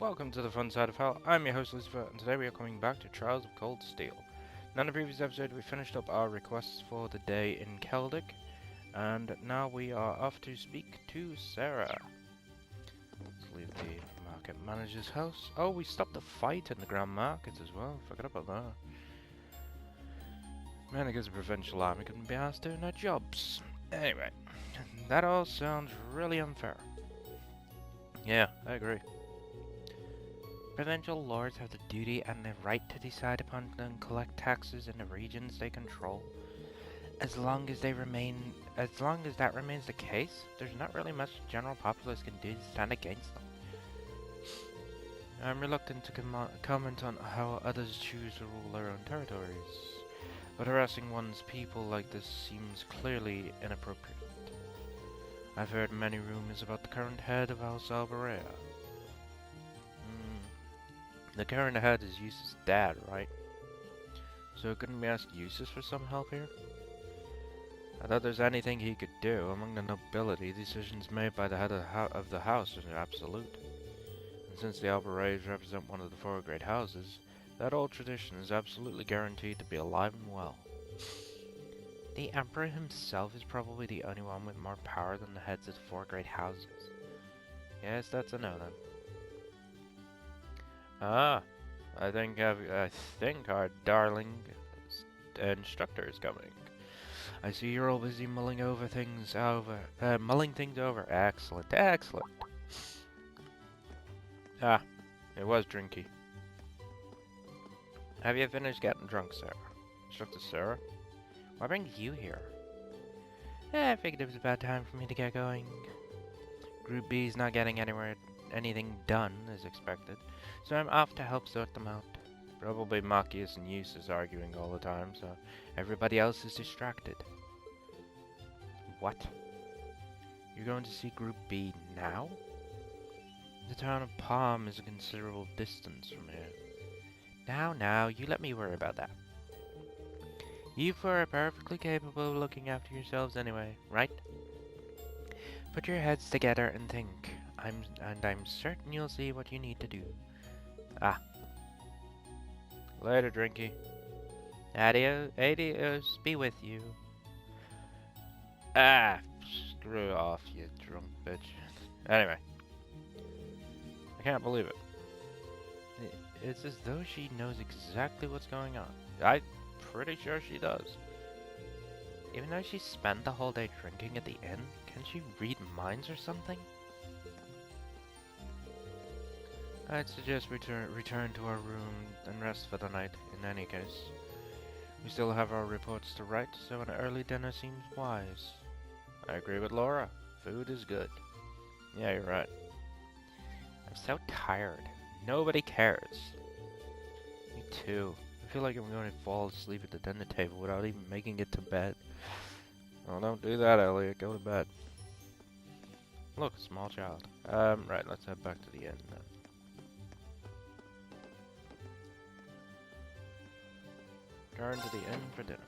welcome to the fun side of hell. I'm your host Lucifer, and today we are coming back to Trials of Cold Steel. Now in the previous episode we finished up our requests for the day in Celtic, and now we are off to speak to Sarah. Let's leave the market manager's house. Oh, we stopped the fight in the Grand Market as well, forgot about that. Man, I guess the provincial army couldn't be asked doing their jobs. Anyway, that all sounds really unfair. Yeah, I agree. Provincial lords have the duty and the right to decide upon and collect taxes in the regions they control. As long as that remains the case, there's not really much the general populace can do to stand against them. I'm reluctant to comment on how others choose to rule their own territories, but harassing one's people like this seems clearly inappropriate. I've heard many rumors about the current head of House Alberea. The current head is Eustace's dad, right? So couldn't we ask Eustace for some help here? I thought there's anything he could do. Among the nobility, decisions made by the head of the house are absolute. And since the Albereas represent one of the four great houses, that old tradition is absolutely guaranteed to be alive and well. The Emperor himself is probably the only one with more power than the heads of the four great houses. Yes, that's a no then. Ah, I think our darling instructor is coming. I see you're all busy mulling things over. Excellent, excellent. Ah, it was drinky. Have you finished getting drunk, Sarah? Instructor Sarah? Why bring you here? I figured it was about time for me to get going. Group B's not getting anything done as expected, so I'm off to help sort them out. Probably Machias and Eustace arguing all the time, so everybody else is distracted. What? You're going to see Group B now? The town of Palm is a considerable distance from here. Now, you let me worry about that. You four are perfectly capable of looking after yourselves anyway, right? Put your heads together and think. I'm certain you'll see what you need to do. Ah. Later, Drinky. Adios, be with you. Ah, screw off, you drunk bitch. Anyway. I can't believe it. It's as though she knows exactly what's going on. I'm pretty sure she does. Even though she spent the whole day drinking at the inn, can she read minds or something? I'd suggest we return to our room and rest for the night, in any case. We still have our reports to write, so an early dinner seems wise. I agree with Laura. Food is good. Yeah, you're right. I'm so tired. Nobody cares. Me too. I feel like I'm going to fall asleep at the dinner table without even making it to bed. Oh, don't do that, Elliot. Go to bed. Look, small child. Right, let's head back to the inn now. Return to the inn for dinner.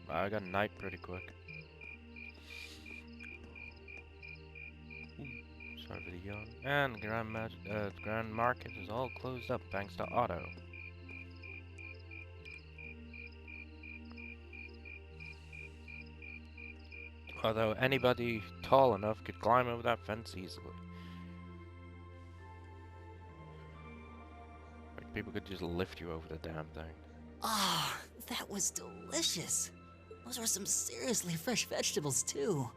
I got night pretty quick. Sorry for the yawn. And the Grand Market is all closed up thanks to Otto. Although anybody tall enough could climb over that fence easily. Like people could just lift you over the damn thing. Ah, that was delicious. Those were some seriously fresh vegetables, too.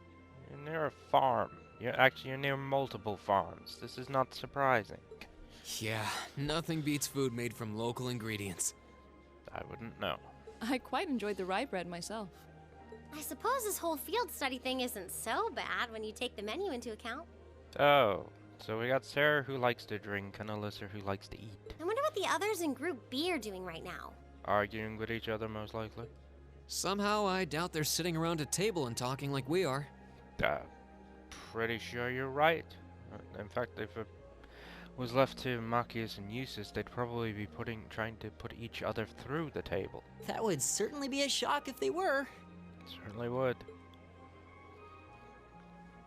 You're near a farm. You're near multiple farms. This is not surprising. Yeah, nothing beats food made from local ingredients. I wouldn't know. I quite enjoyed the rye bread myself. I suppose this whole field study thing isn't so bad when you take the menu into account. Oh, so we got Sarah who likes to drink and Alyssa who likes to eat. I wonder what the others in Group B are doing right now. Arguing with each other, most likely. Somehow, I doubt they're sitting around a table and talking like we are. Pretty sure you're right. In fact, if was left to Machias and Eustace, they'd probably be trying to put each other through the table. That would certainly be a shock if they were. Certainly would.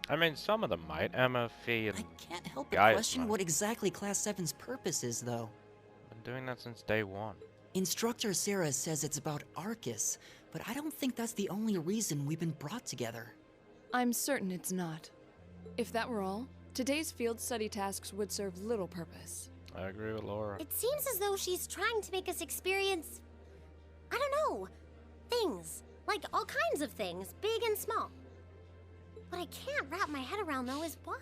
I mean, some of them might. Emma, Fee, and I can't help but Gaius question might. what exactly Class 7's purpose is, though. Been doing that since day one. Instructor Sarah says it's about Arcus, but I don't think that's the only reason we've been brought together. I'm certain it's not. If that were all, today's field study tasks would serve little purpose. I agree with Laura. It seems as though she's trying to make us experience, I don't know, things. Like all kinds of things, big and small. What I can't wrap my head around, though, is why.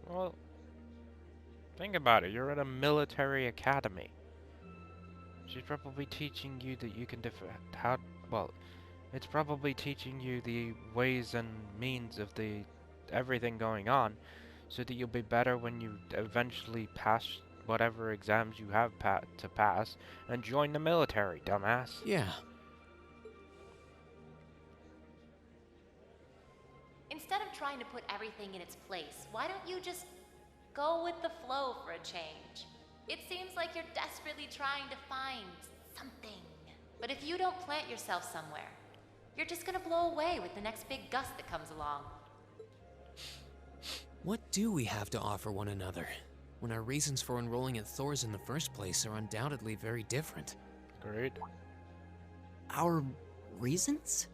Well, think about it. You're at a military academy. She's probably teaching you that you can it's probably teaching you the ways and means of everything going on, so that you'll be better when you eventually pass whatever exams you have to pass and join the military, dumbass. Yeah. Instead of trying to put everything in its place, why don't you just go with the flow for a change? It seems like you're desperately trying to find something. But if you don't plant yourself somewhere, you're just gonna blow away with the next big gust that comes along. What do we have to offer one another, when our reasons for enrolling at Thor's in the first place are undoubtedly very different? Great. Our reasons?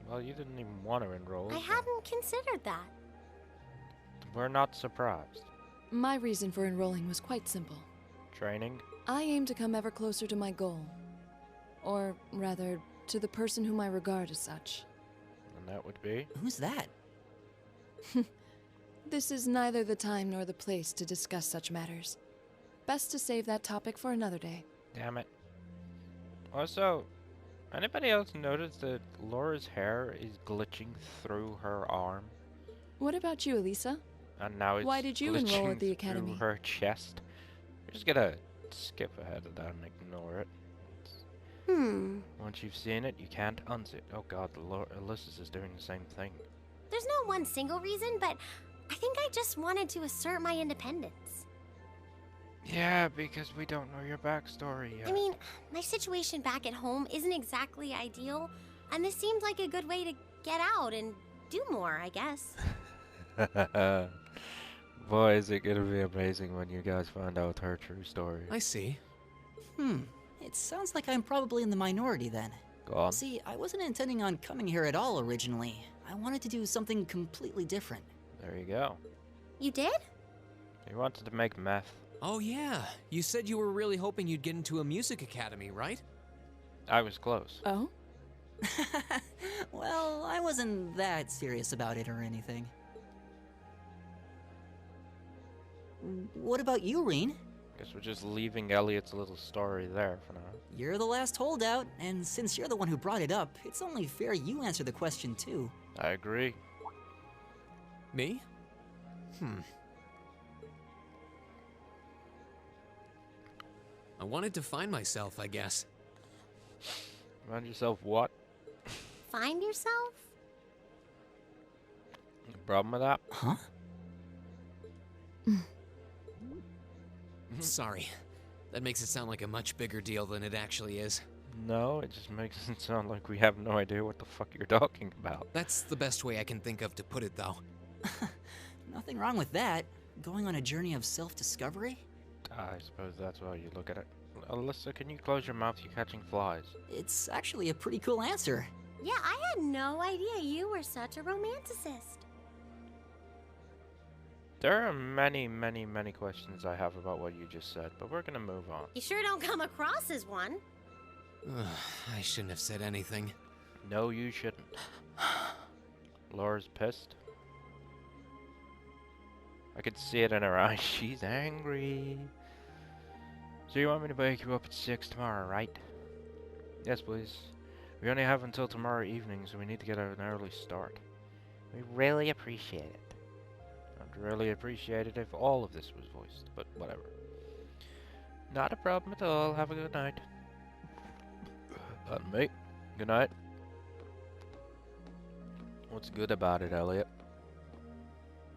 Well, you didn't even want to enroll. I so hadn't considered that. We're not surprised. My reason for enrolling was quite simple. Training? I aim to come ever closer to my goal. Or, rather, to the person whom I regard as such. And that would be? Who's that? This is neither the time nor the place to discuss such matters. Best to save that topic for another day. Damn it. Also, anybody else notice that Laura's hair is glitching through her arm? What about you, Elisa? And now it's Why did you enroll glitching at the academy? through her chest. We're just gonna skip ahead of that and ignore it. Once you've seen it, you can't unsee it. Oh god, Alyssa's is doing the same thing. There's no one single reason, but I think I just wanted to assert my independence. Yeah, because we don't know your backstory yet. I mean, my situation back at home isn't exactly ideal, and this seemed like a good way to get out and do more, I guess. Boy, is it gonna be amazing when you guys find out her true story. I see. It sounds like I'm probably in the minority then. Go on. See, I wasn't intending on coming here at all originally. I wanted to do something completely different. There you go. You did? You wanted to make meth. Oh yeah, you said you were really hoping you'd get into a music academy, right? I was close. Oh? Well, I wasn't that serious about it or anything. What about you, Reen? Guess we're just leaving Elliot's little story there for now. You're the last holdout, and since you're the one who brought it up, it's only fair you answer the question too. I agree. Me? I wanted to find myself, I guess. Find yourself what? Find yourself? Problem with that? Huh? Sorry. That makes it sound like a much bigger deal than it actually is. No, it just makes it sound like we have no idea what the fuck you're talking about. That's the best way I can think of to put it, though. Nothing wrong with that. Going on a journey of self-discovery? I suppose that's how you look at it. Alyssa, can you close your mouth? You're catching flies. It's actually a pretty cool answer. Yeah, I had no idea you were such a romanticist. There are many, many, many questions I have about what you just said, but we're gonna move on. You sure don't come across as one. I shouldn't have said anything. No, you shouldn't. Laura's pissed. I could see it in her eyes. She's angry. So you want me to wake you up at 6 tomorrow, right? Yes, please. We only have until tomorrow evening, so we need to get an early start. We really appreciate it. I'd really appreciate it if all of this was voiced, but whatever. Not a problem at all. Have a good night. Pardon me. Good night. What's good about it, Elliot?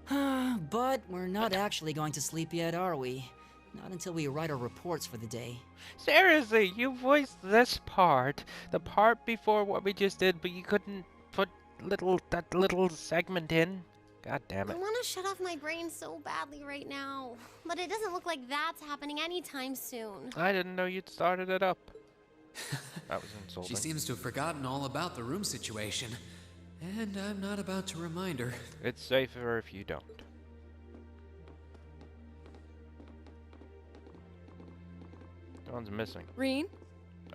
But we're not actually going to sleep yet, are we? Not until we write our reports for the day. Seriously, you voiced this part, the part before what we just did, but you couldn't put that little segment in. God damn I it. want to shut off my brain so badly right now, but it doesn't look like that's happening anytime soon. I didn't know you'd started it up. That was insulting. She seems to have forgotten all about the room situation, and I'm not about to remind her. It's safer if you don't. The one's missing. Reen?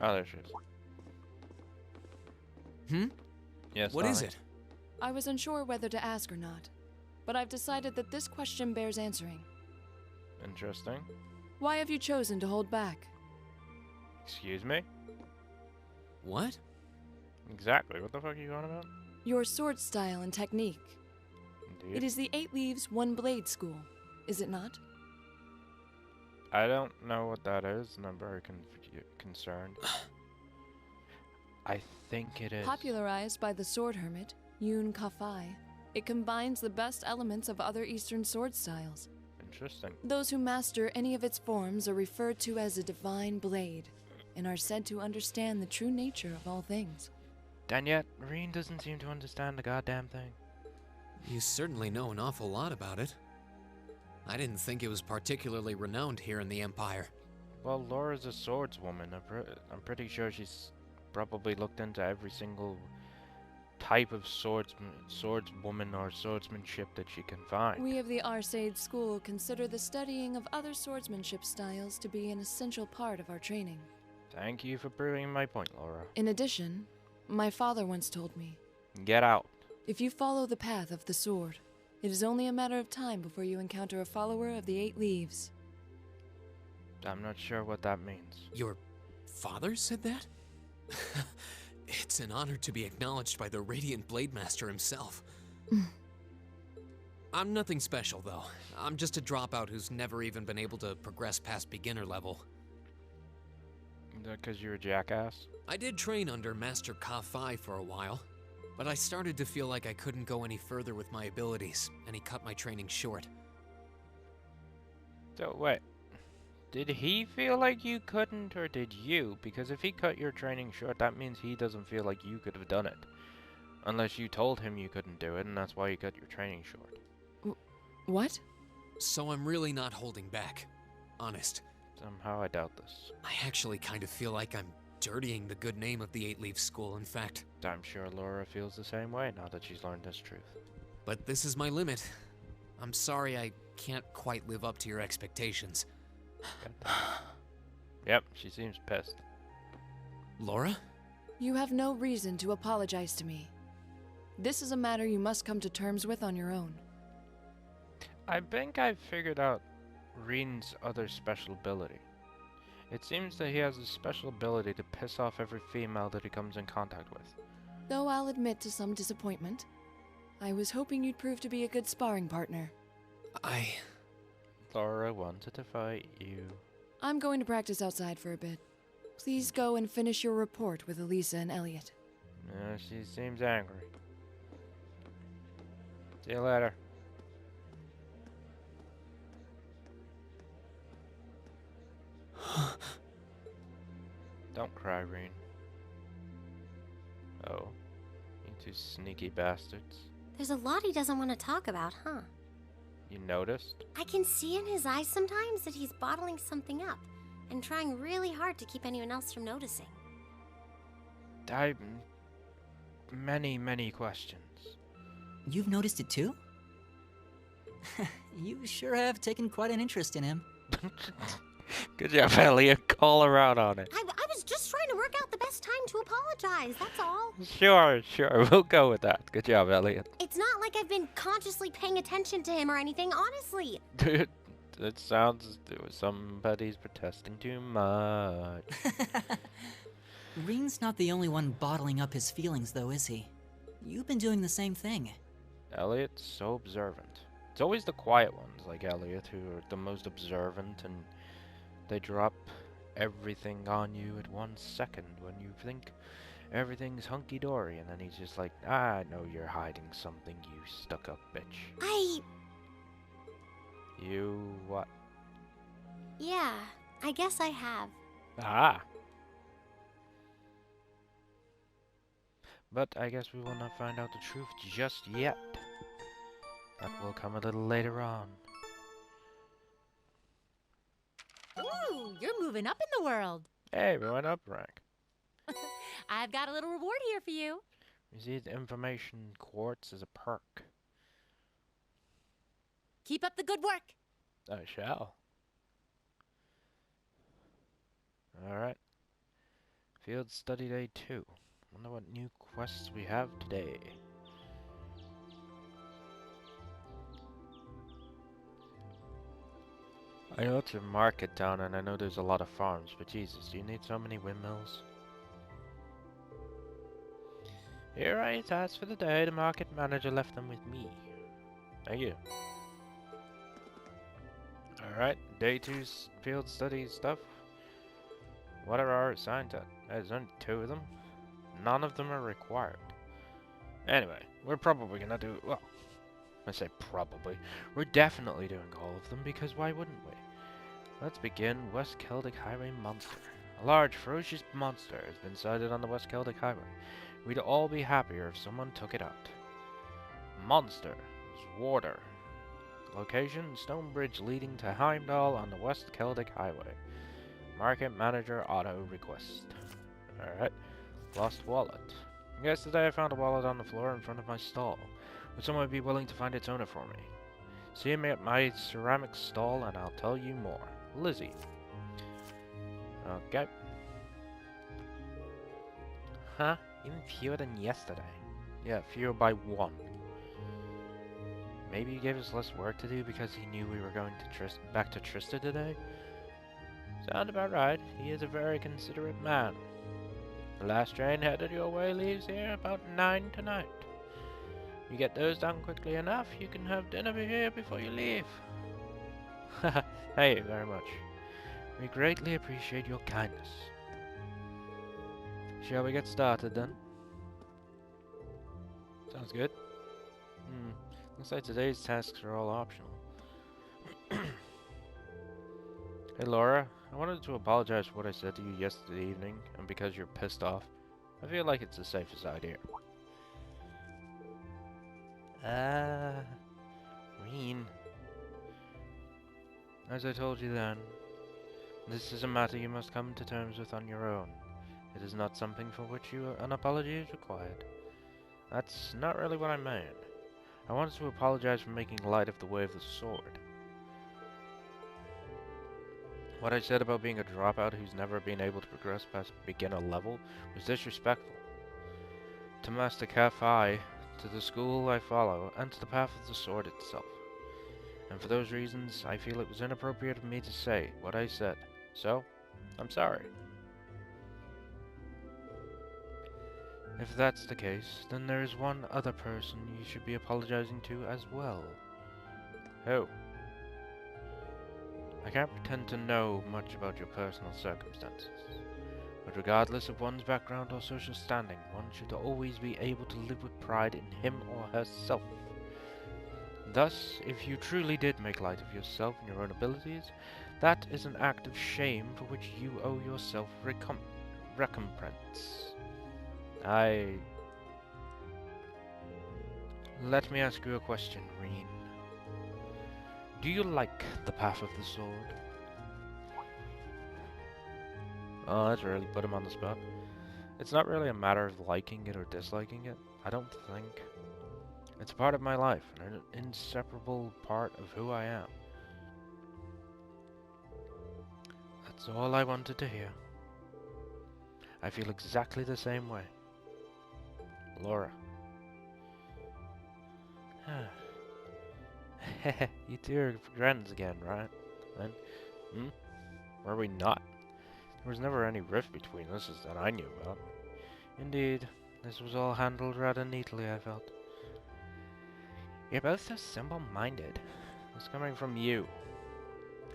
Oh, there she is. Hmm? Yes, What is darling? it? I was unsure whether to ask or not, but I've decided that this question bears answering. Interesting. Why have you chosen to hold back? Excuse me? What? Exactly. What the fuck are you on about? Your sword style and technique. Indeed. It is the 8 Leaves, 1 Blade school, is it not? I don't know what that is, and I'm very concerned. I think it is. Popularized by the sword hermit, Yun Ka-Fai, it combines the best elements of other Eastern sword styles. Interesting. Those who master any of its forms are referred to as a divine blade, and are said to understand the true nature of all things. And yet, Reen doesn't seem to understand a goddamn thing. You certainly know an awful lot about it. I didn't think it was particularly renowned here in the Empire. Well, Laura's a swordswoman. I'm pretty sure she's probably looked into every single type of swordswoman or swordsmanship that she can find. We of the Arcade School consider the studying of other swordsmanship styles to be an essential part of our training. Thank you for proving my point, Laura. In addition, my father once told me, Get out. if you follow the path of the sword, it is only a matter of time before you encounter a follower of the 8 Leaves. I'm not sure what that means. Your father said that? It's an honor to be acknowledged by the Radiant Blade Master himself. I'm nothing special, though. I'm just a dropout who's never even been able to progress past beginner level. Is that 'cause you're a jackass? I did train under Master Ka-Fai for a while, but I started to feel like I couldn't go any further with my abilities, and he cut my training short. So, wait. Did he feel like you couldn't, or did you? Because if he cut your training short, that means he doesn't feel like you could have done it. Unless you told him you couldn't do it, and that's why he cut your training short. What? So I'm really not holding back. Honest. Somehow I doubt this. I actually kind of feel like I'm dirtying the good name of the 8 Leaf School, in fact. I'm sure Laura feels the same way now that she's learned this truth. But this is my limit. I'm sorry I can't quite live up to your expectations. Yep, she seems pissed. Laura? You have no reason to apologize to me. This is a matter you must come to terms with on your own. I think I've figured out Reen's other special ability. It seems that he has a special ability to piss off every female that he comes in contact with. Though I'll admit to some disappointment, I was hoping you'd prove to be a good sparring partner. Laura wanted to fight you. I'm going to practice outside for a bit. Please go and finish your report with Elisa and Elliot. She seems angry. See you later. Don't cry, Reen. Oh, you two sneaky bastards. There's a lot he doesn't want to talk about, huh? You noticed? I can see in his eyes sometimes that he's bottling something up and trying really hard to keep anyone else from noticing. Many questions. You've noticed it too? You sure have taken quite an interest in him. Good job, Elliot. Call her out on it. I was just trying to work out the best time to apologize, that's all. Sure. We'll go with that. Good job, Elliot. It's not like I've been consciously paying attention to him or anything, honestly. It sounds somebody's protesting too much. Reen's not the only one bottling up his feelings, though, is he? You've been doing the same thing. Elliot's so observant. It's always the quiet ones like Elliot who are the most observant, and they drop everything on you at 1 second when you think everything's hunky-dory, and then he's just like, I know you're hiding something, you stuck-up bitch. You what? Yeah, I guess I have. Ah! But I guess we will not find out the truth just yet. That will come a little later on. Ooh, you're moving up in the world. Hey, we went up rank. I've got a little reward here for you. Receive information quartz as a perk. Keep up the good work. I shall. Alright. Field study day 2. Wonder what new quests we have today. I know it's a market town and I know there's a lot of farms, but Jesus, do you need so many windmills? Here are your tasks for the day. The market manager left them with me. Thank you. Alright, day 2's field study stuff. What are our assigned to? There's only 2 of them. None of them are required. Anyway, we're probably gonna do, well, I say probably. We're definitely doing all of them because why wouldn't we? Let's begin West Celtic Highway Monster. A large, ferocious monster has been sighted on the West Celtic Highway. We'd all be happier if someone took it out. Monster is water. Location, stone bridge leading to Heimdall on the West Celtic Highway. Market manager auto request. Alright. Lost wallet. Yesterday I found a wallet on the floor in front of my stall. Would someone be willing to find its owner for me? See me at my ceramic stall and I'll tell you more. Lizzie. Okay. Huh? Even fewer than yesterday. Yeah, fewer by 1. Maybe he gave us less work to do because he knew we were going to back to Trista today? Sound about right. He is a very considerate man. The last train headed your way leaves here about 9 tonight. You get those done quickly enough, you can have dinner here before you leave. Thank you very much. We greatly appreciate your kindness. Shall we get started then? Sounds good. Looks like today's tasks are all optional. Hey Laura, I wanted to apologize for what I said to you yesterday evening, and because you're pissed off. I feel like it's the safest idea. Reen. As I told you then, this is a matter you must come to terms with on your own. It is not something for which an apology is required. That's not really what I meant. I wanted to apologize for making light of the way of the sword. What I said about being a dropout who's never been able to progress past beginner level was disrespectful. To Master Kafai, to the school I follow, and to the path of the sword itself. And for those reasons, I feel it was inappropriate of me to say what I said. So, I'm sorry. If that's the case, then there is one other person you should be apologizing to as well. Who? I can't pretend to know much about your personal circumstances, but regardless of one's background or social standing, one should always be able to live with pride in him or herself. Thus, if you truly did make light of yourself and your own abilities, that is an act of shame for which you owe yourself recompense. Let me ask you a question, Reen. Do you like the path of the sword? Oh, that's really put him on the spot. It's not really a matter of liking it or disliking it, I don't think. It's a part of my life, and an inseparable part of who I am. That's all I wanted to hear. I feel exactly the same way. Laura. You two are friends again, right? Then? Were we not? There was never any rift between us that I knew about. Indeed, this was all handled rather neatly, I felt. You're both so simple-minded. It's coming from you.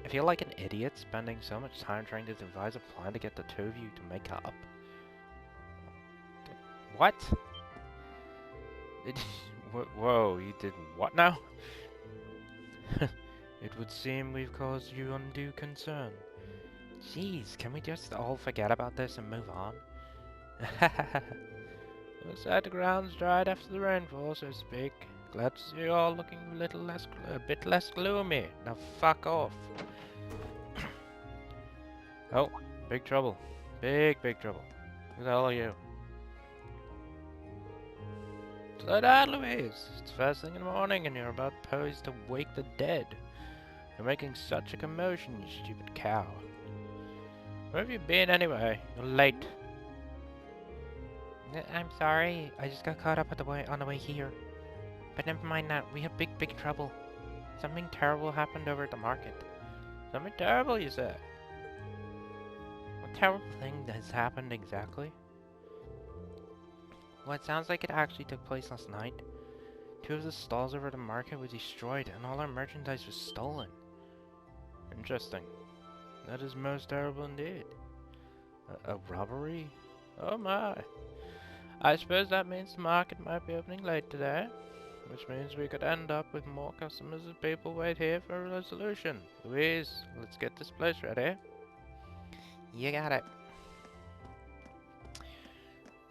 I feel like an idiot spending so much time trying to devise a plan to get the two of you to make up. What? Whoa, you did what now? It would seem we've caused you undue concern. Jeez, can we just all forget about this and move on? Looks like the ground's dried after the rainfall, so to speak. Glad to see you all looking a bit less gloomy. Now fuck off. Oh, big trouble. Big trouble. Who the hell are you? Slow down, Louise. It's first thing in the morning and you're about poised to wake the dead. You're making such a commotion, you stupid cow. Where have you been anyway? You're late. I'm sorry. I just got caught up on the way here. But never mind that. We have big trouble. Something terrible happened over at the market. Something terrible, you said? What terrible thing has happened exactly? Well, it sounds like it actually took place last night. 2 of the stalls over at the market were destroyed, and all our merchandise was stolen. Interesting. That is most terrible indeed. A robbery? Oh my. I suppose that means the market might be opening late today, which means we could end up with more customers as people wait here for a resolution. Louise, let's get this place ready. You got it.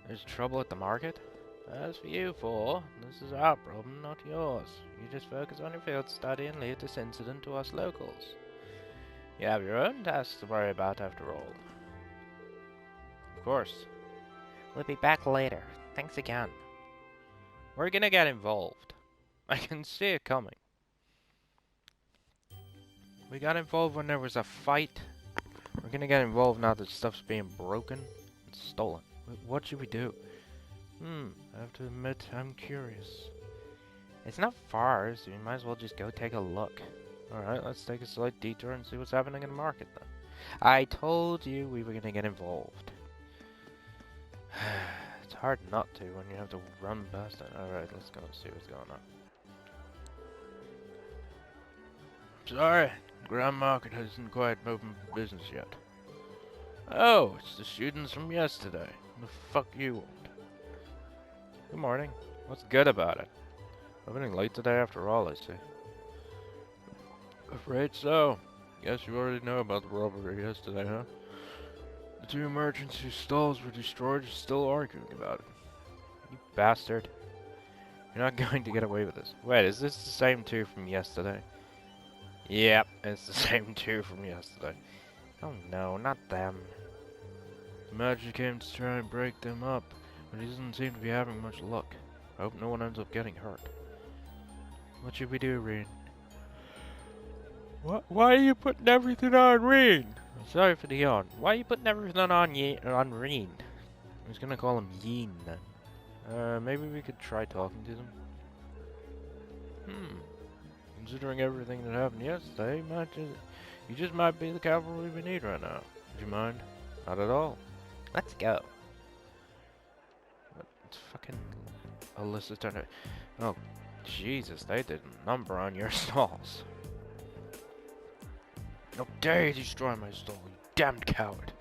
There's trouble at the market? As for you four, this is our problem, not yours. You just focus on your field study and leave this incident to us locals. You have your own tasks to worry about after all. Of course. We'll be back later. Thanks again. We're gonna get involved. I can see it coming. We got involved when there was a fight. We're gonna get involved now that stuff's being broken and stolen. What should we do? I have to admit, I'm curious. It's not far, so you might as well just go take a look. Alright, let's take a slight detour and see what's happening in the market then. I told you we were gonna get involved. It's hard not to when you have to run past it. Alright, let's go and see what's going on. Sorry, Grand Market isn't quite open for business yet. Oh, it's the students from yesterday. The fuck you want? Good morning. What's good about it? Opening late today after all, I see. Afraid so. Guess you already know about the robbery yesterday, huh? The 2 merchants whose stalls were destroyed are still arguing about it. You bastard. You're not going to get away with this. Wait, is this the same 2 from yesterday? Yep, it's the same 2 from yesterday. Oh no, not them. The merchant came to try and break them up, but he doesn't seem to be having much luck. I hope no one ends up getting hurt. What should we do, Reen? What? Why are you putting everything on Reen? Sorry for the yawn. Why are you putting everything on Reen? I was gonna call him Yeen then. Maybe we could try talking to them. Considering everything that happened yesterday, you just might be the cavalry we need right now. Would you mind? Not at all. Let's go. It's fucking Alyssa Turner. Oh, Jesus, they did a number on your stalls. How dare you destroy my stall, you damned coward.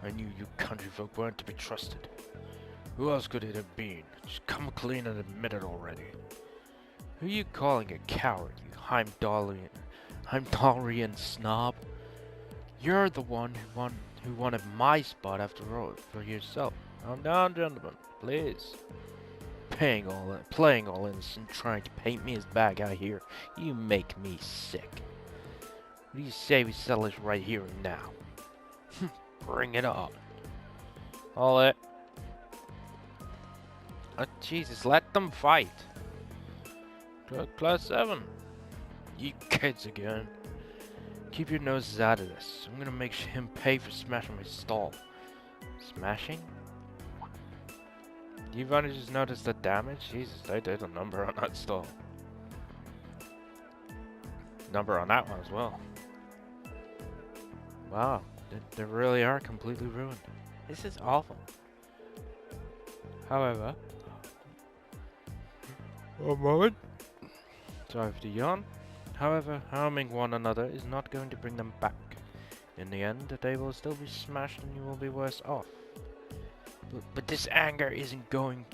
I knew you country folk weren't to be trusted. Who else could it have been? Just come clean and admit it already. Who are you calling a coward, you Heimdallrian snob? You're the one who wanted my spot after all for yourself. Calm down, gentlemen, please. Playing all innocent, trying to paint me as bad guy here. You make me sick. What do you say we settle this right here and now? Bring it on. All it. Oh, Jesus, let them fight. Class 7. You kids again. Keep your noses out of this. I'm gonna make him pay for smashing my stall. Smashing? You've only just noticed the damage? Jesus, they did a number on that stall. Number on that one as well. Wow, they really are completely ruined. This is awful. However... One moment. Sorry for the yawn. However, harming one another is not going to bring them back. In the end, they will still be smashed and you will be worse off. But this anger isn't gonna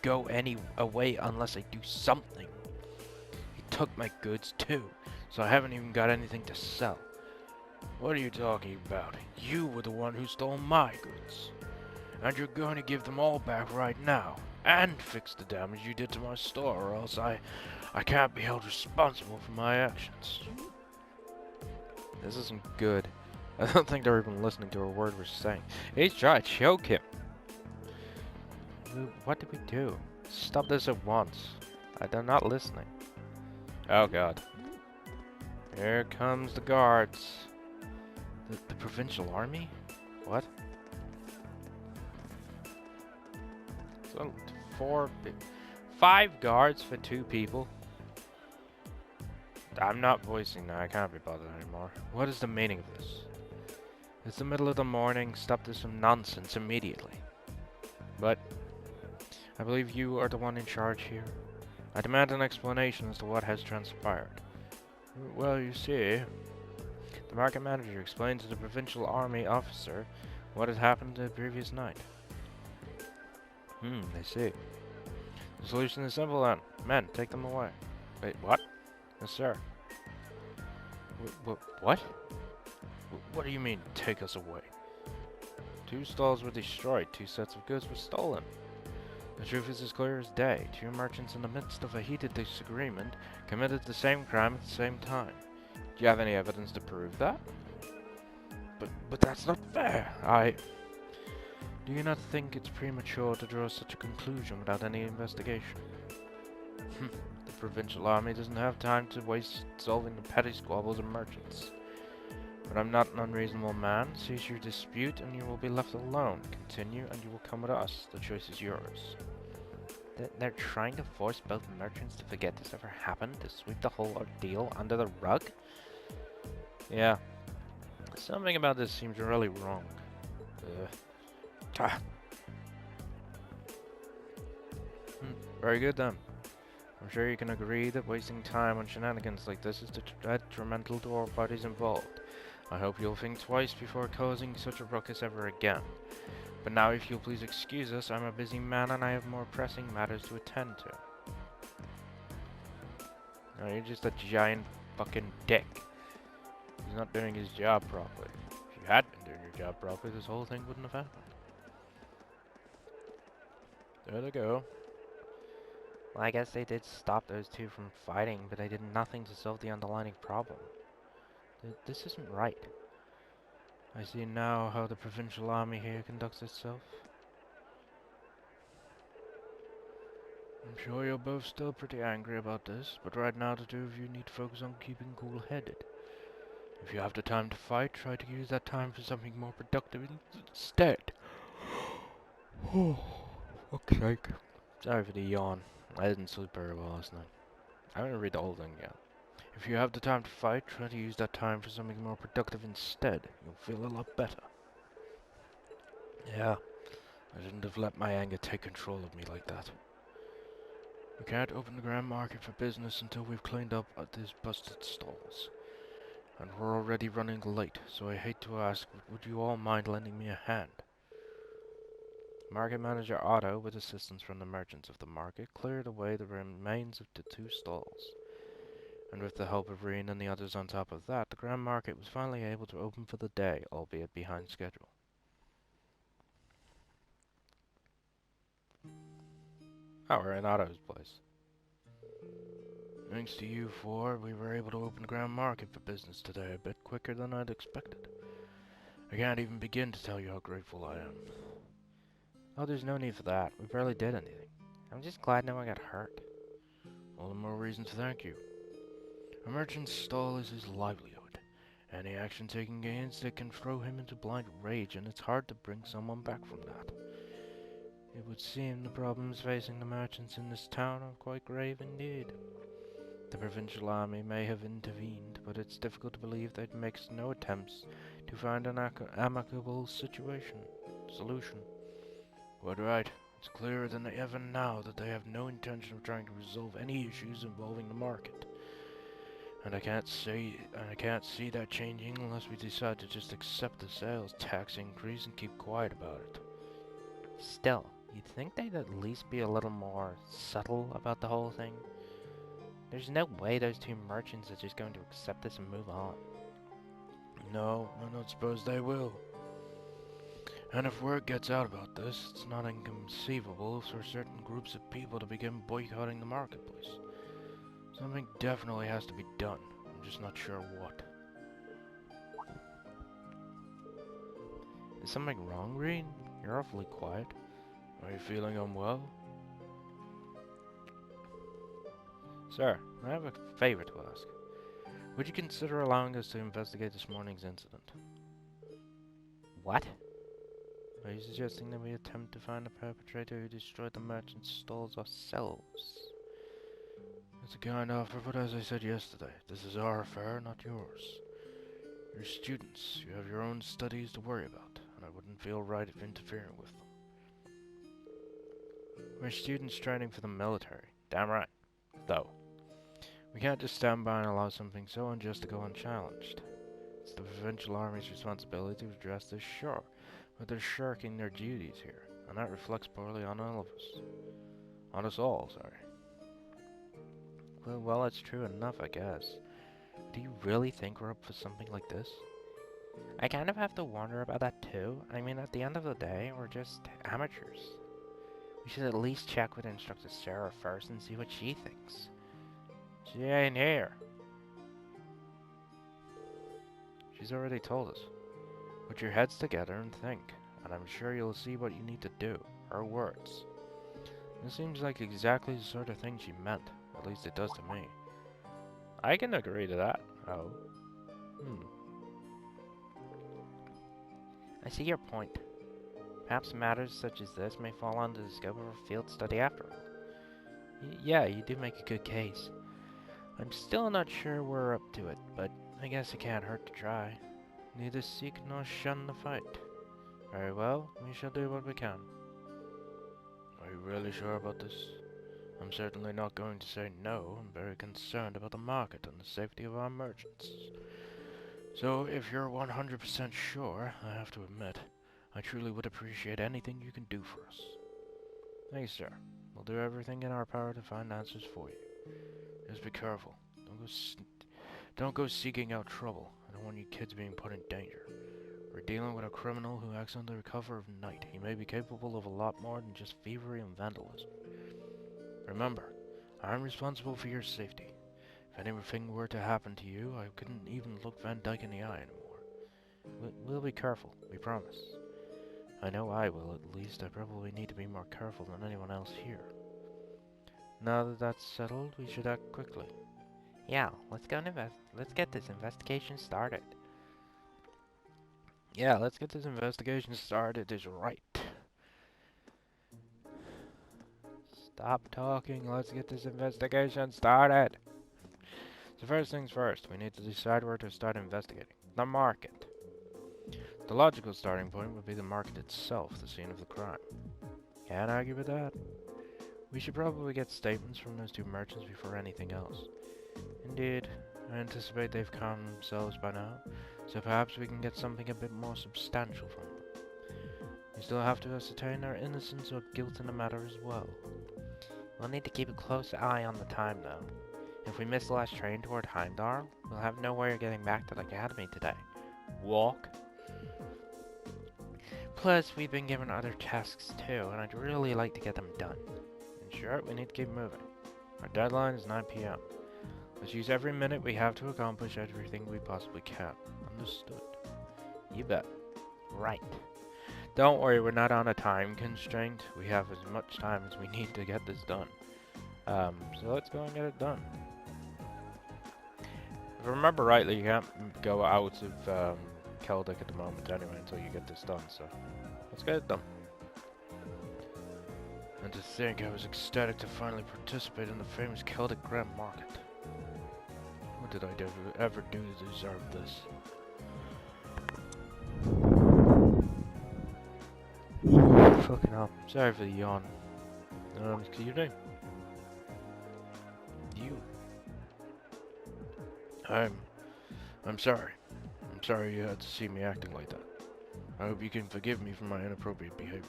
go away unless I do something. He took my goods too, so I haven't even got anything to sell. What are you talking about? You were the one who stole my goods. And you're going to give them all back right now, and fix the damage you did to my store, or else I can't be held responsible for my actions. This isn't good. I don't think they're even listening to a word we're saying. He's trying to choke him. What did we do? Stop this at once. They're not listening. Oh god. Here comes the guards. The provincial army? What? So, 5 guards for 2 people? I'm not voicing that. I can't be bothered anymore. What is the meaning of this? It's the middle of the morning. Stop this some nonsense immediately. But I believe you are the one in charge here. I demand an explanation as to what has transpired. Well, you see, the market manager explained to the provincial army officer what had happened the previous night. I see. The solution is simple then. Men, take them away. Wait, what? Yes, sir. What? What do you mean, take us away? 2 stalls were destroyed, 2 sets of goods were stolen. The truth is as clear as day. 2 merchants in the midst of a heated disagreement committed the same crime at the same time. Do you have any evidence to prove that? But that's not fair. Do you not think it's premature to draw such a conclusion without any investigation? The provincial army doesn't have time to waste solving the petty squabbles of merchants. But I'm not an unreasonable man. Cease your dispute and you will be left alone. Continue and you will come with us. The choice is yours. They're trying to force both merchants to forget this ever happened, to sweep the whole ordeal under the rug? Yeah. Something about this seems really wrong. Very good then. I'm sure you can agree that wasting time on shenanigans like this is detrimental to all parties involved. I hope you'll think twice before causing such a ruckus ever again. But now if you'll please excuse us, I'm a busy man and I have more pressing matters to attend to. No, you're just a giant fucking dick. He's not doing his job properly. If you had been doing your job properly, this whole thing wouldn't have happened. There they go. Well, I guess they did stop those 2 from fighting, but they did nothing to solve the underlying problem. This isn't right. I see now how the provincial army here conducts itself. I'm sure you're both still pretty angry about this, but right now the 2 of you need to focus on keeping cool-headed. If you have the time to fight, try to use that time for something more productive instead. Oh, fuck's sake. Sorry for the yawn. I didn't sleep very well last night. I'm gonna read the whole thing again. If you have the time to fight, try to use that time for something more productive instead. You'll feel a lot better. Yeah, I shouldn't have let my anger take control of me like that. We can't open the Grand Market for business until we've cleaned up these busted stalls. And we're already running late, so I hate to ask, but would you all mind lending me a hand? Market Manager Otto, with assistance from the merchants of the market, cleared away the remains of the 2 stalls. And with the help of Reen and the others on top of that, the Grand Market was finally able to open for the day, albeit behind schedule. Oh, we're in Otto's place. Thanks to you 4, we were able to open the Grand Market for business today a bit quicker than I'd expected. I can't even begin to tell you how grateful I am. Oh, there's no need for that. We barely did anything. I'm just glad no one got hurt. All the more reason to thank you. A merchant's stall is his livelihood. Any action taken against it can throw him into blind rage, and it's hard to bring someone back from that. It would seem the problems facing the merchants in this town are quite grave indeed. The provincial army may have intervened, but it's difficult to believe they'd make no attempts to find an amicable solution. Quite right. It's clearer than ever now that they have no intention of trying to resolve any issues involving the market. And I can't see that changing unless we decide to just accept the sales tax increase and keep quiet about it. Still, you'd think they'd at least be a little more subtle about the whole thing. There's no way those two merchants are just going to accept this and move on. No, I don't suppose they will. And if word gets out about this, it's not inconceivable for certain groups of people to begin boycotting the marketplace. Something definitely has to be done. I'm just not sure what. Is something wrong, Green? You're awfully quiet. Are you feeling unwell? Sir, I have a favor to ask. Would you consider allowing us to investigate this morning's incident? What? Are you suggesting that we attempt to find the perpetrator who destroyed the merchant's stalls ourselves? It's a kind offer, but as I said yesterday, this is our affair, not yours. You're students. You have your own studies to worry about, and I wouldn't feel right interfering with them. We're students training for the military. Damn right. Though, we can't just stand by and allow something so unjust to go unchallenged. It's the Provincial Army's responsibility to address this, sure, but they're shirking their duties here, and that reflects poorly on all of us. On us all, sorry. Well, that's true enough, I guess. Do you really think we're up for something like this? I kind of have to wonder about that too. I mean, at the end of the day, we're just amateurs. We should at least check with Instructor Sarah first and see what she thinks. She ain't here. She's already told us. Put your heads together and think, and I'm sure you'll see what you need to do. Her words. This seems like exactly the sort of thing she meant. At least it does to me. I can agree to that. Oh. I see your point. Perhaps matters such as this may fall under the scope of a field study after all. Yeah, you do make a good case. I'm still not sure we're up to it, but I guess it can't hurt to try. Neither seek nor shun the fight. Very well, we shall do what we can. Are you really sure about this? I'm certainly not going to say no. I'm very concerned about the market and the safety of our merchants. So, if you're 100% sure, I have to admit, I truly would appreciate anything you can do for us. Thank you, sir. We'll do everything in our power to find answers for you. Just be careful. Don't go seeking out trouble. I don't want you kids being put in danger. We're dealing with a criminal who acts under cover of night. He may be capable of a lot more than just thievery and vandalism. Remember, I'm responsible for your safety. If anything were to happen to you, I couldn't even look Van Dyke in the eye anymore. We'll be careful, we promise. I know I will, at least. I probably need to be more careful than anyone else here. Now that that's settled, we should act quickly. Yeah, let's get this investigation started. Yeah, let's get this investigation started is right. Stop talking, let's get this investigation started. So first things first, we need to decide where to start investigating. The market. The logical starting point would be the market itself, the scene of the crime. Can't argue with that. We should probably get statements from those two merchants before anything else. Indeed, I anticipate they've calmed themselves by now, so perhaps we can get something a bit more substantial from them. We still have to ascertain their innocence or guilt in the matter as well. We'll need to keep a close eye on the time, though. If we miss the last train toward Heimdall, we'll have no way of getting back to the academy today. Walk? Plus, we've been given other tasks too, and I'd really like to get them done. In short, we need to keep moving. Our deadline is 9 p.m. Let's use every minute we have to accomplish everything we possibly can. Understood? You bet. Right. Don't worry, we're not on a time constraint. We have as much time as we need to get this done. So let's go and get it done. If I remember rightly, you can't go out of Celtic at the moment anyway until you get this done, so let's get it done. And to think I was ecstatic to finally participate in the famous Celtic Grand Market. What did I ever do to deserve this? Fucking hell. Sorry for the yawn. Your name? You. I'm sorry. I'm sorry you had to see me acting like that. I hope you can forgive me for my inappropriate behavior.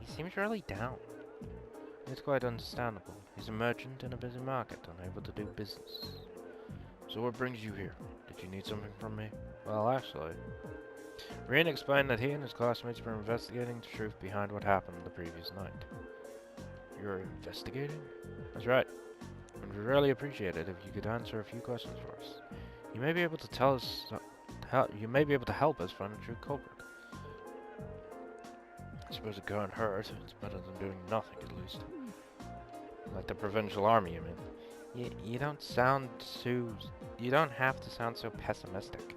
He seems really down. It's quite understandable. He's a merchant in a busy market, unable to do business. So what brings you here? Did you need something from me? Well, actually, Reen explained that he and his classmates were investigating the truth behind what happened the previous night. You're investigating? That's right. And we'd really appreciate it if you could answer a few questions for us. You may be able to tell us. You may be able to help us find the true culprit. I suppose it can't hurt. It's better than doing nothing, at least. Like the provincial army, I mean. You don't sound too. You don't have to sound so pessimistic.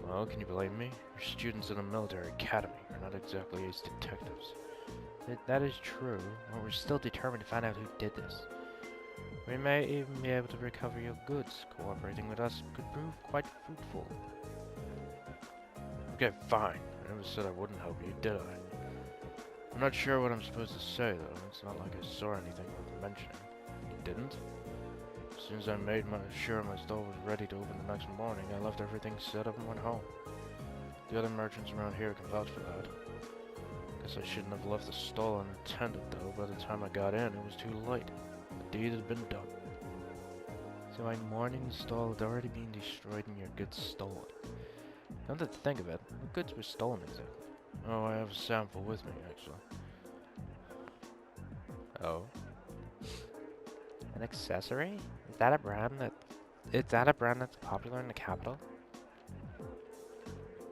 Well, can you blame me? You're students in a military academy. You're not exactly ace detectives. That is true, but we're still determined to find out who did this. We may even be able to recover your goods. Cooperating with us could prove quite fruitful. Okay, fine. I never said I wouldn't help you, did I? I'm not sure what I'm supposed to say, though. It's not like I saw anything worth mentioning. You didn't? As soon as I made sure my stall was ready to open the next morning, I left everything set up and went home. The other merchants around here can vouch for that. Guess I shouldn't have left the stall unattended, though. By the time I got in, it was too late. The deed had been done. So my morning stall had already been destroyed and your goods stolen. Come to think of it, what goods were stolen exactly? Oh, I have a sample with me, actually. Oh. An accessory? Is that a brand that's popular in the capital?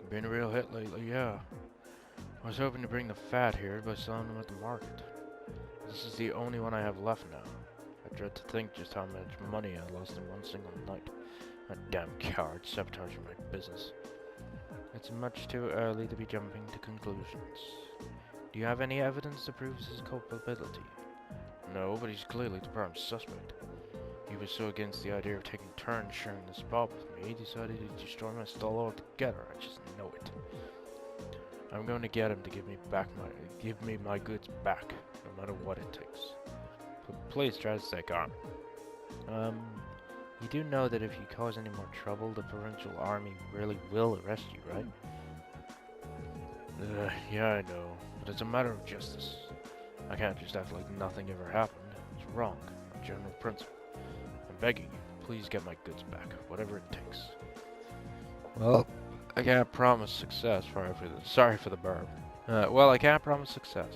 Been a real hit lately, yeah. I was hoping to bring the fat here by selling them at the market. This is the only one I have left now. I dread to think just how much money I lost in one single night. That damn coward sabotaging my business. It's much too early to be jumping to conclusions. Do you have any evidence to prove his culpability? No, but he's clearly the prime suspect. He was so against the idea of taking turns sharing the spot with me, he decided to destroy my stall altogether. I just know it. I'm going to get him to give me my goods back, no matter what it takes. But please try to stay calm. You do know that if you cause any more trouble, the provincial army really will arrest you, right? Yeah, I know, but it's a matter of justice. I can't just act like nothing ever happened. It's wrong. A general principle. I'm begging you, please get my goods back, whatever it takes. Well, I can't promise success. Sorry for the burp. Well, I can't promise success.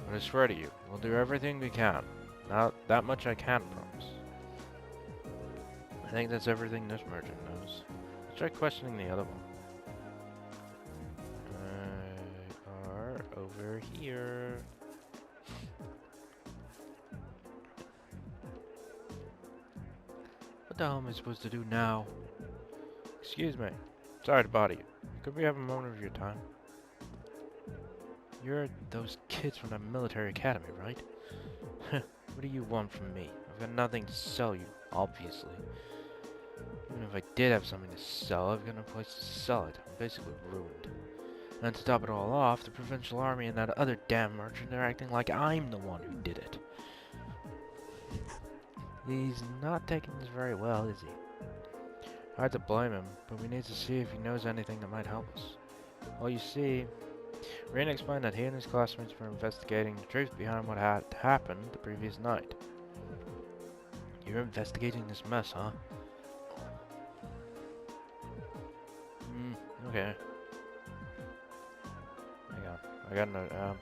But I swear to you, we'll do everything we can. Now, that much I can promise. I think that's everything this merchant knows. Let's try questioning the other one. Are over here. What the hell am I supposed to do now? Excuse me. Sorry to bother you. Could we have a moment of your time? You're those kids from the military academy, right? What do you want from me? I've got nothing to sell you, obviously. Even if I did have something to sell, I've got no place to sell it. I'm basically ruined. And to top it all off, the provincial army and that other damn merchant are acting like I'm the one who did it. He's not taking this very well, is he? Hard to blame him, but we need to see if he knows anything that might help us. Well, you see, Rain explained that he and his classmates were investigating the truth behind what had happened the previous night. You're investigating this mess, huh? Okay. Hang on. I got a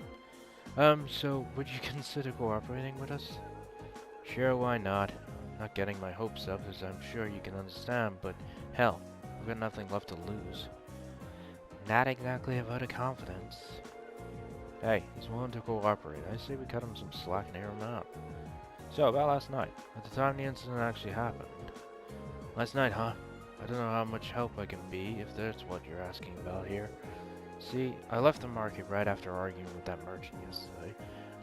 note. So would you consider cooperating with us? Sure, why not? Not getting my hopes up, as I'm sure you can understand, but hell, I've got nothing left to lose. Not exactly a vote of confidence. Hey, he's willing to cooperate. I say we cut him some slack and air him out. So, about last night, at the time the incident actually happened. Last night, huh? I don't know how much help I can be, if that's what you're asking about here. See, I left the market right after arguing with that merchant yesterday,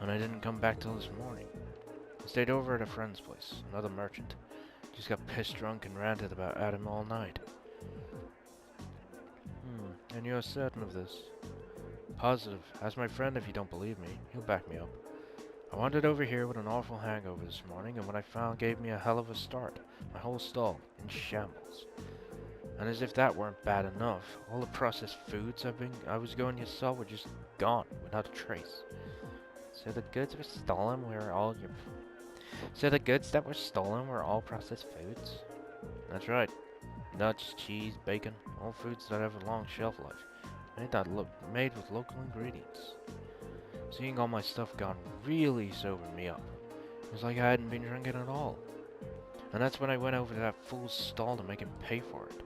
and I didn't come back till this morning. I stayed over at a friend's place, another merchant. Just got pissed drunk and ranted at him all night. And you're certain of this? Positive. Ask my friend if you don't believe me. He'll back me up. I wandered over here with an awful hangover this morning, and what I found gave me a hell of a start. My whole stall in shambles. And as if that weren't bad enough, all the processed foods I was going to sell were just gone, without a trace. So the goods were stolen were all your... So the goods that were stolen were all processed foods? That's right. Nuts, cheese, bacon, all foods that have a long shelf life. Made with local ingredients. Seeing all my stuff gone really sobered me up. It was like I hadn't been drinking at all. And that's when I went over to that fool's stall to make him pay for it.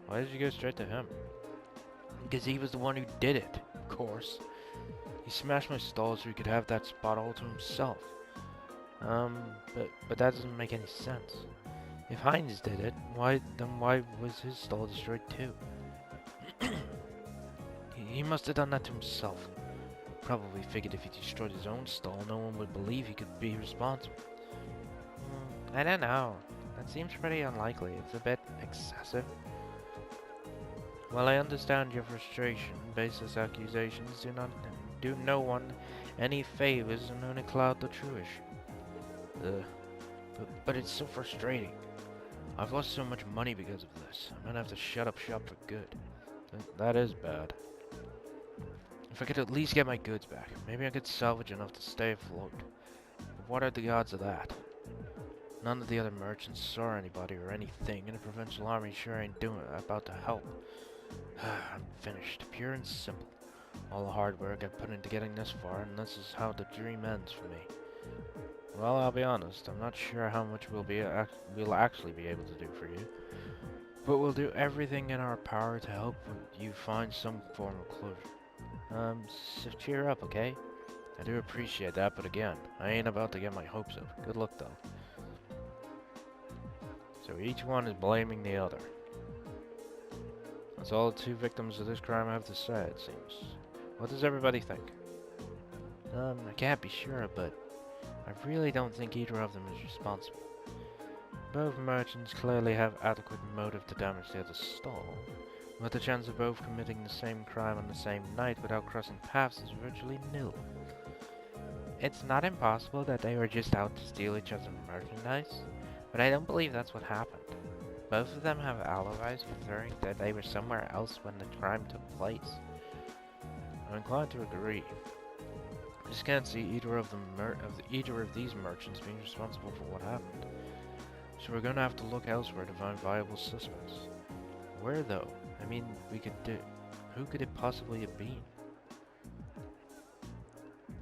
Why did you go straight to him? Because he was the one who did it, of course. He smashed my stall so he could have that spot all to himself. But that doesn't make any sense. If Heinz did it, why was his stall destroyed too? He must have done that to himself. Probably figured if he destroyed his own stall, no one would believe he could be responsible. I don't know. That seems pretty unlikely. It's a bit excessive. Well, I understand your frustration. Baseless accusations do not do no one any favors and only cloud the true issue. But it's so frustrating. I've lost so much money because of this. I'm gonna have to shut up shop for good. That is bad. If I could at least get my goods back, maybe I could salvage enough to stay afloat. But what are the odds of that? None of the other merchants saw anybody or anything, and the provincial army sure ain't about to help. I'm finished, pure and simple. All the hard work I've put into getting this far, and this is how the dream ends for me. Well, I'll be honest, I'm not sure how much we'll actually be able to do for you. But we'll do everything in our power to help you find some form of closure. So cheer up, okay? I do appreciate that, but again, I ain't about to get my hopes up. Good luck, though. So each one is blaming the other. That's all the two victims of this crime have to say, it seems. What does everybody think? I can't be sure, but I really don't think either of them is responsible. Both merchants clearly have adequate motive to damage the other's stall, but the chance of both committing the same crime on the same night without crossing paths is virtually nil. It's not impossible that they were just out to steal each other's merchandise, but I don't believe that's what happened. Both of them have alibis confirming that they were somewhere else when the crime took place. I'm inclined to agree. I just can't see either of these merchants being responsible for what happened. So we're going to have to look elsewhere to find viable suspects. Where though? I mean, who could it possibly have been?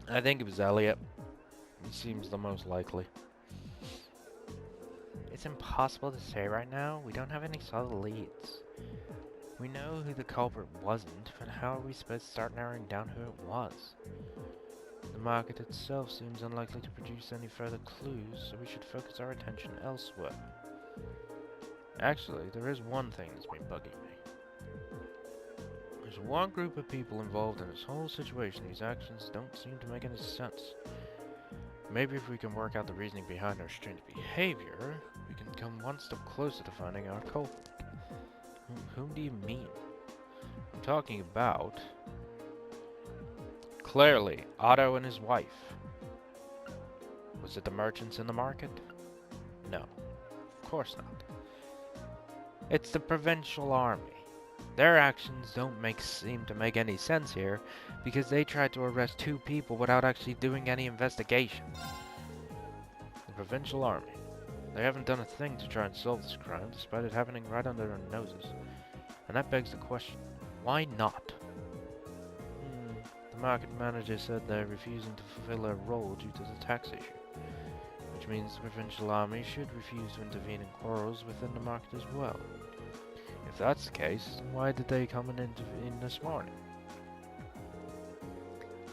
I think it was Elliot. He seems the most likely. It's impossible to say right now. We don't have any solid leads. We know who the culprit wasn't, but how are we supposed to start narrowing down who it was? The market itself seems unlikely to produce any further clues, so we should focus our attention elsewhere. Actually, there is one thing that's been bugging me. There's one group of people involved in this whole situation whose actions don't seem to make any sense. Maybe if we can work out the reasoning behind their strange behavior, we can come one step closer to finding our culprit. Whom do you mean? I'm talking about... Clearly, Otto and his wife. Was it the merchants in the market? No, of course not. It's the provincial army. Their actions don't seem to make any sense here, because they tried to arrest two people without actually doing any investigation. The provincial army. They haven't done a thing to try and solve this crime, despite it happening right under their noses. And that begs the question, why not? The market manager said they're refusing to fulfill their role due to the tax issue, which means the provincial army should refuse to intervene in quarrels within the market as well. If that's the case, then why did they come and intervene this morning?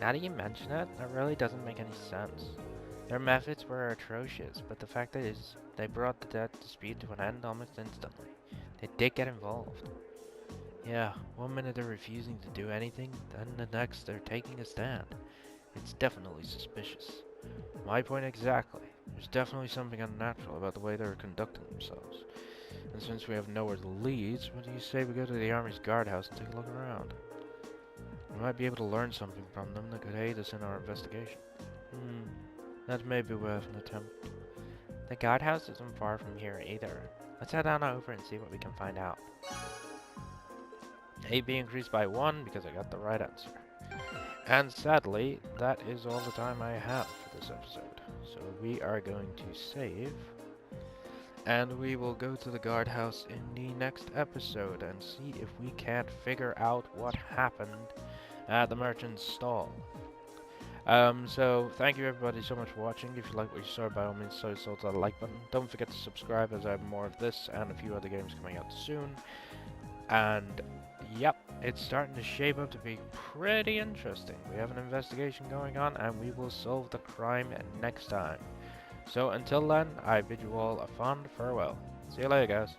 Now that you mention it, that really doesn't make any sense. Their methods were atrocious, but the fact is, they brought the debt dispute to an end almost instantly. They did get involved. Yeah, one minute they're refusing to do anything, then the next they're taking a stand. It's definitely suspicious. My point exactly. There's definitely something unnatural about the way they're conducting themselves. And since we have nowhere to lead, what do you say we go to the Army's guardhouse and take a look around? We might be able to learn something from them that could aid us in our investigation. That may be worth an attempt. The guardhouse isn't far from here either. Let's head on over and see what we can find out. AB increased by 1 because I got the right answer. And sadly, that is all the time I have for this episode. So we are going to save, and we will go to the guardhouse in the next episode and see if we can't figure out what happened at the merchant's stall. So thank you everybody so much for watching. If you like what you saw, by all means sort that like button. Don't forget to subscribe, as I have more of this and a few other games coming out soon. And yep, it's starting to shape up to be pretty interesting. We have an investigation going on, and we will solve the crime next time. So until then, I bid you all a fond farewell. See you later, guys.